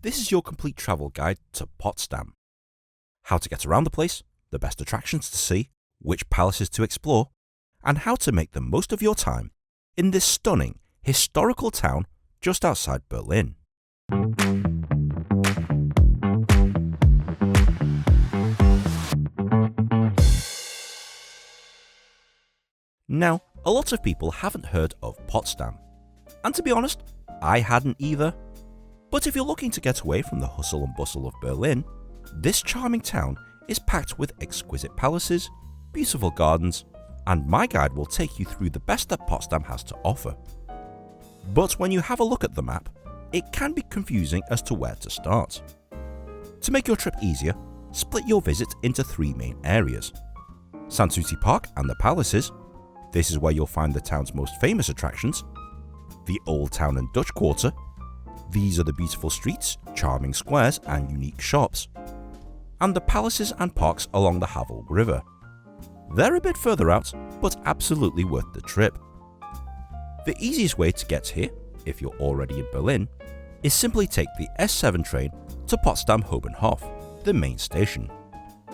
this is your complete travel guide to Potsdam. How to get around the place, the best attractions to see, which palaces to explore, and how to make the most of your time in this stunning, historical town just outside Berlin. Now, a lot of people haven't heard of Potsdam, and to be honest, I hadn't either. But if you're looking to get away from the hustle and bustle of Berlin, this charming town is packed with exquisite palaces, beautiful gardens, and my guide will take you through the best that Potsdam has to offer. But when you have a look at the map, it can be confusing as to where to start. To make your trip easier, split your visit into three main areas: Sanssouci Park and the palaces. This is where you'll find the town's most famous attractions. The Old Town and Dutch Quarter. These are the beautiful streets, charming squares and unique shops. And the palaces and parks along the Havel River. They're a bit further out, but absolutely worth the trip. The easiest way to get here, if you're already in Berlin, is simply take the S7 train to Potsdam Hauptbahnhof, the main station.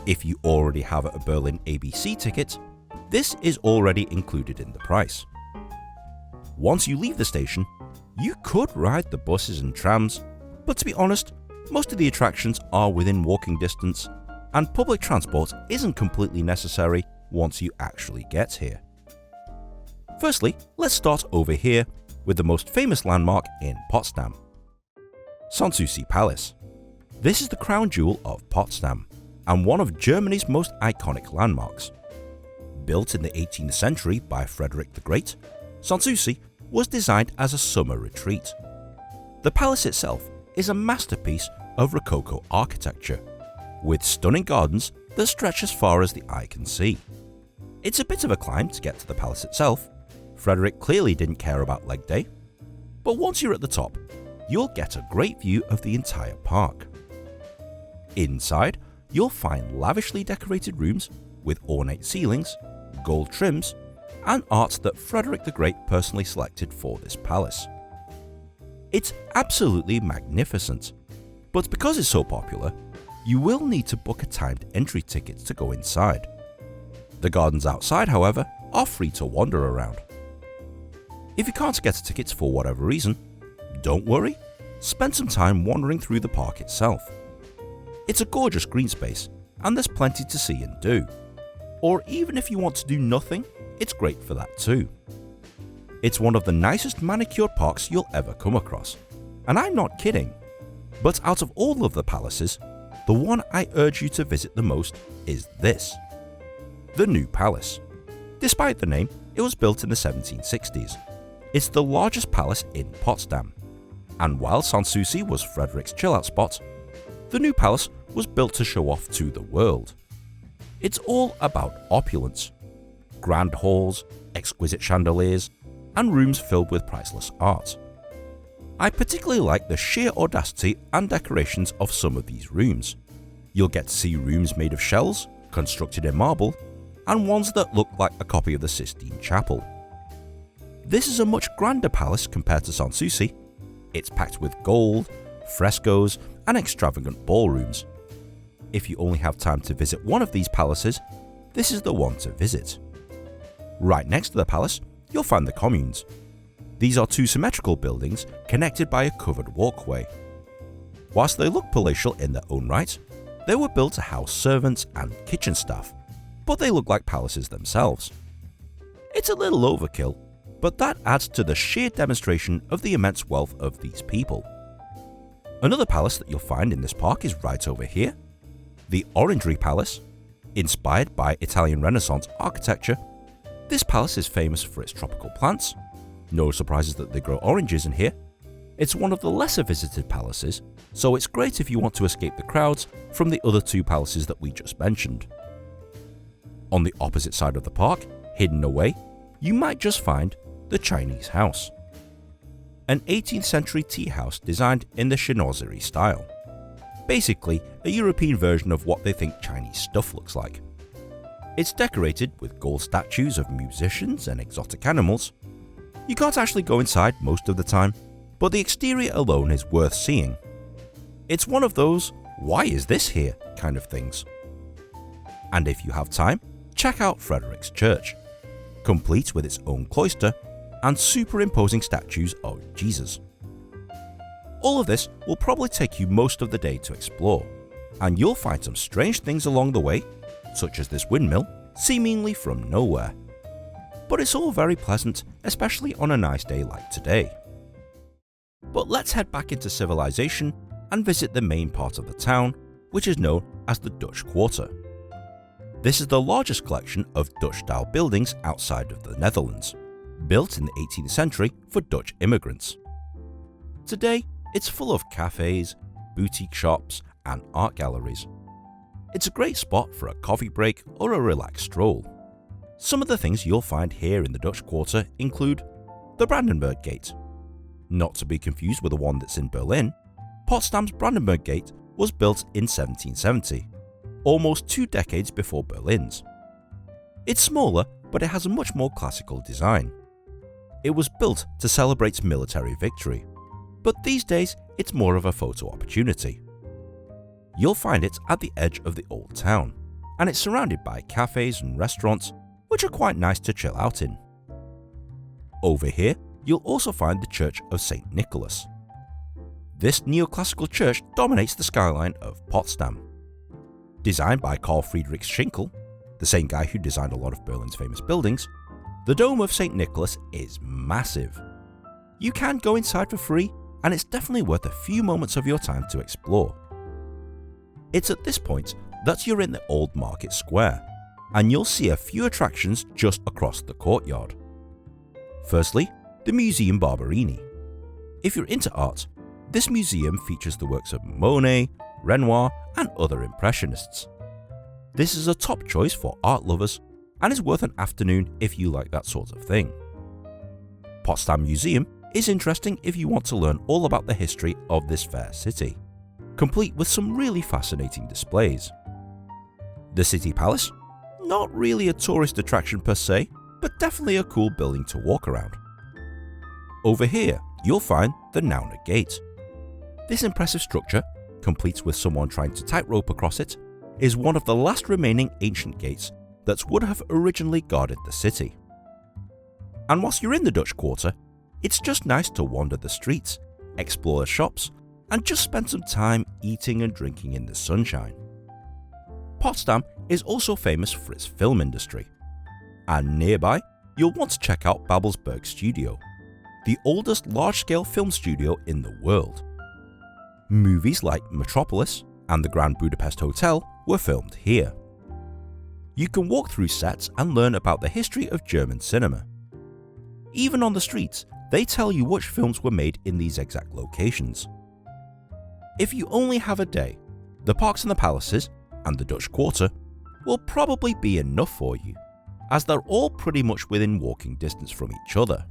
If you already have a Berlin ABC ticket, this is already included in the price. Once you leave the station, you could ride the buses and trams, but to be honest, most of the attractions are within walking distance, and public transport isn't completely necessary once you actually get here. Firstly, let's start over here with the most famous landmark in Potsdam: Sanssouci Palace. This is the crown jewel of Potsdam, and one of Germany's most iconic landmarks. Built in the 18th century by Frederick the Great, Sanssouci was designed as a summer retreat. The palace itself is a masterpiece of Rococo architecture, with stunning gardens that stretch as far as the eye can see. It's a bit of a climb to get to the palace itself. Frederick clearly didn't care about leg day, but once you're at the top, you'll get a great view of the entire park. Inside, you'll find lavishly decorated rooms with ornate ceilings, gold trims, and art that Frederick the Great personally selected for this palace. It's absolutely magnificent, but because it's so popular, you will need to book a timed entry ticket to go inside. The gardens outside, however, are free to wander around. If you can't get tickets for whatever reason, don't worry, spend some time wandering through the park itself. It's a gorgeous green space, and there's plenty to see and do. Or even if you want to do nothing, it's great for that too. It's one of the nicest manicured parks you'll ever come across, and I'm not kidding. But out of all of the palaces, the one I urge you to visit the most is this: the New Palace. Despite the name, it was built in the 1760s. It's the largest palace in Potsdam, and while Sanssouci was Frederick's chill-out spot, the New Palace was built to show off to the world. It's all about opulence: grand halls, exquisite chandeliers, and rooms filled with priceless art. I particularly like the sheer audacity and decorations of some of these rooms. You'll get to see rooms made of shells, constructed in marble, and ones that look like a copy of the Sistine Chapel. This is a much grander palace compared to Sanssouci. It's packed with gold, frescoes, and extravagant ballrooms. If you only have time to visit one of these palaces, this is the one to visit. Right next to the palace, you'll find the Communs. These are two symmetrical buildings connected by a covered walkway. Whilst they look palatial in their own right, they were built to house servants and kitchen staff, but they look like palaces themselves. It's a little overkill, but that adds to the sheer demonstration of the immense wealth of these people. Another palace that you'll find in this park is right over here: the Orangery Palace. Inspired by Italian Renaissance architecture, this palace is famous for its tropical plants. No surprises that they grow oranges in here. It's one of the lesser visited palaces, so it's great if you want to escape the crowds from the other two palaces that we just mentioned. On the opposite side of the park, hidden away, you might just find the Chinese house, an 18th century tea house designed in the chinoiserie style. Basically, a European version of what they think Chinese stuff looks like. It's decorated with gold statues of musicians and exotic animals. You can't actually go inside most of the time, but the exterior alone is worth seeing. It's one of those "why is this here" kind of things. And if you have time, check out Frederick's church, complete with its own cloister and superimposing statues of Jesus. All of this will probably take you most of the day to explore, and you'll find some strange things along the way, such as this windmill, seemingly from nowhere. But it's all very pleasant, especially on a nice day like today. But let's head back into civilization and visit the main part of the town, which is known as the Dutch Quarter. This is the largest collection of Dutch-style buildings outside of the Netherlands, built in the 18th century for Dutch immigrants. Today, it's full of cafes, boutique shops, and art galleries. It's a great spot for a coffee break or a relaxed stroll. Some of the things you'll find here in the Dutch Quarter include the Brandenburg Gate. Not to be confused with the one that's in Berlin, Potsdam's Brandenburg Gate was built in 1770, almost 2 decades before Berlin's. It's smaller, but it has a much more classical design. It was built to celebrate military victory, but these days it's more of a photo opportunity. You'll find it at the edge of the old town, and it's surrounded by cafes and restaurants, which are quite nice to chill out in. Over here, you'll also find the Church of St. Nicholas. This neoclassical church dominates the skyline of Potsdam. Designed by Carl Friedrich Schinkel, the same guy who designed a lot of Berlin's famous buildings, the Dome of St. Nicholas is massive. You can go inside for free, and it's definitely worth a few moments of your time to explore. It's at this point that you're in the Old Market Square, and you'll see a few attractions just across the courtyard. Firstly, the Museum Barberini. If you're into art, this museum features the works of Monet, Renoir, and other impressionists. This is a top choice for art lovers and is worth an afternoon if you like that sort of thing. Potsdam Museum is interesting if you want to learn all about the history of this fair city, complete with some really fascinating displays. The City Palace? Not really a tourist attraction per se, but definitely a cool building to walk around. Over here, you'll find the Nauener Gate. This impressive structure, complete with someone trying to tightrope across it, is one of the last remaining ancient gates that would have originally guarded the city. And whilst you're in the Dutch Quarter, it's just nice to wander the streets, explore the shops, and just spend some time eating and drinking in the sunshine. Potsdam is also famous for its film industry, and nearby you'll want to check out Babelsberg Studio, the oldest large-scale film studio in the world. Movies like Metropolis and the Grand Budapest Hotel were filmed here. You can walk through sets and learn about the history of German cinema. Even on the streets, they tell you which films were made in these exact locations. If you only have a day, the parks and the palaces and the Dutch Quarter will probably be enough for you, as they're all pretty much within walking distance from each other.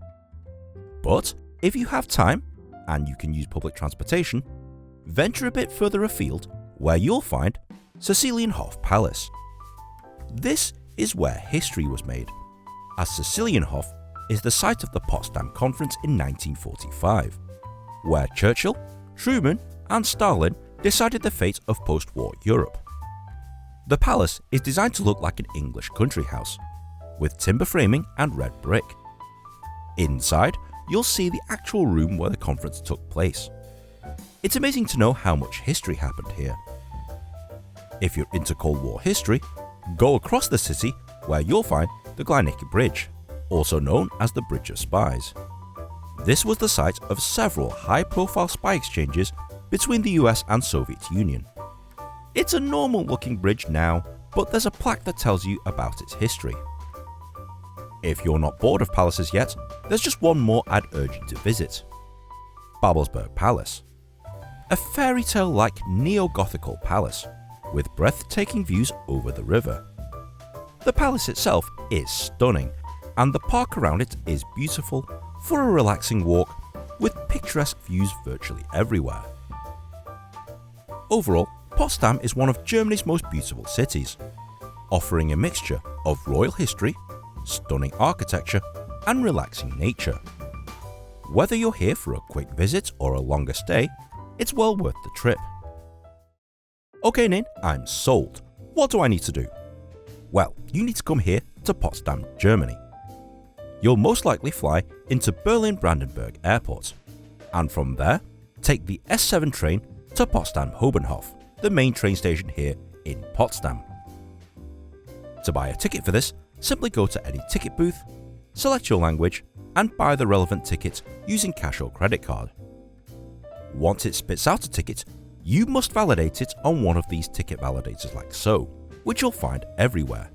But if you have time, and you can use public transportation, venture a bit further afield where you'll find Cecilienhof Palace. This is where history was made, as Cecilienhof is the site of the Potsdam Conference in 1945, where Churchill, Truman, and Stalin decided the fate of post-war Europe. The palace is designed to look like an English country house, with timber framing and red brick. Inside, you'll see the actual room where the conference took place. It's amazing to know how much history happened here. If you're into Cold War history, go across the city where you'll find the Glienicke Bridge, also known as the Bridge of Spies. This was the site of several high-profile spy exchanges between the US and Soviet Union. It's a normal-looking bridge now, but there's a plaque that tells you about its history. If you're not bored of palaces yet, there's just one more I'd urge you to visit. Babelsberg Palace. A fairy tale-like neo-Gothical palace, with breathtaking views over the river. The palace itself is stunning, and the park around it is beautiful for a relaxing walk with picturesque views virtually everywhere. Overall, Potsdam is one of Germany's most beautiful cities, offering a mixture of royal history, stunning architecture, and relaxing nature. Whether you're here for a quick visit or a longer stay, it's well worth the trip. Okay Nin, I'm sold. What do I need to do? Well, you need to come here to Potsdam, Germany. You'll most likely fly into Berlin Brandenburg Airport, and from there, take the S7 train to Potsdam Hauptbahnhof, the main train station here in Potsdam. To buy a ticket for this, simply go to any ticket booth, select your language, and buy the relevant ticket using cash or credit card. Once it spits out a ticket, you must validate it on one of these ticket validators like so, which you'll find everywhere.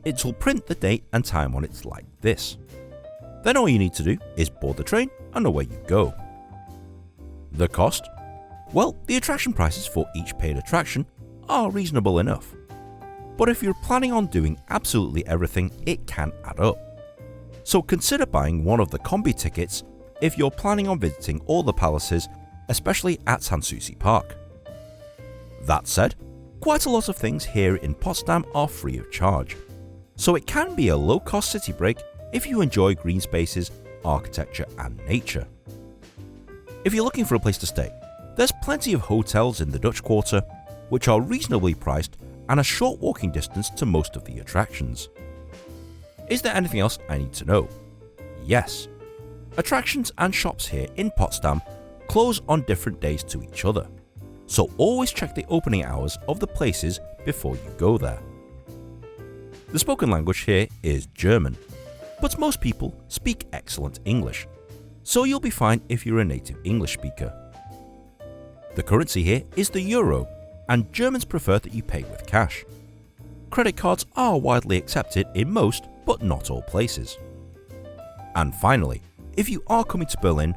It will print the date and time on it like this. Then all you need to do is board the train and away you go. The cost? Well, the attraction prices for each paid attraction are reasonable enough. But if you're planning on doing absolutely everything, it can add up. So consider buying one of the combi tickets if you're planning on visiting all the palaces, especially at Sanssouci Park. That said, quite a lot of things here in Potsdam are free of charge, so it can be a low-cost city break if you enjoy green spaces, architecture and nature. If you're looking for a place to stay, there's plenty of hotels in the Dutch Quarter, which are reasonably priced and a short walking distance to most of the attractions. Is there anything else I need to know? Yes. Attractions and shops here in Potsdam close on different days to each other, so always check the opening hours of the places before you go there. The spoken language here is German, but most people speak excellent English, so you'll be fine if you're a native English speaker. The currency here is the euro, and Germans prefer that you pay with cash. Credit cards are widely accepted in most, but not all places. And finally, if you are coming to Berlin,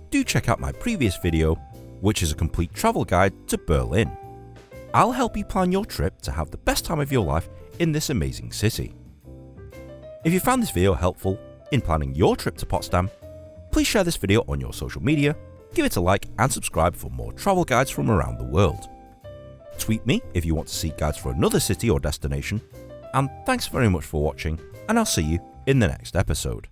do check out my previous video, which is a complete travel guide to Berlin. I'll help you plan your trip to have the best time of your life in this amazing city. If you found this video helpful in planning your trip to Potsdam, please share this video on your social media, give it a like and subscribe for more travel guides from around the world. Tweet me if you want to see guides for another city or destination, and thanks very much for watching, and I'll see you in the next episode.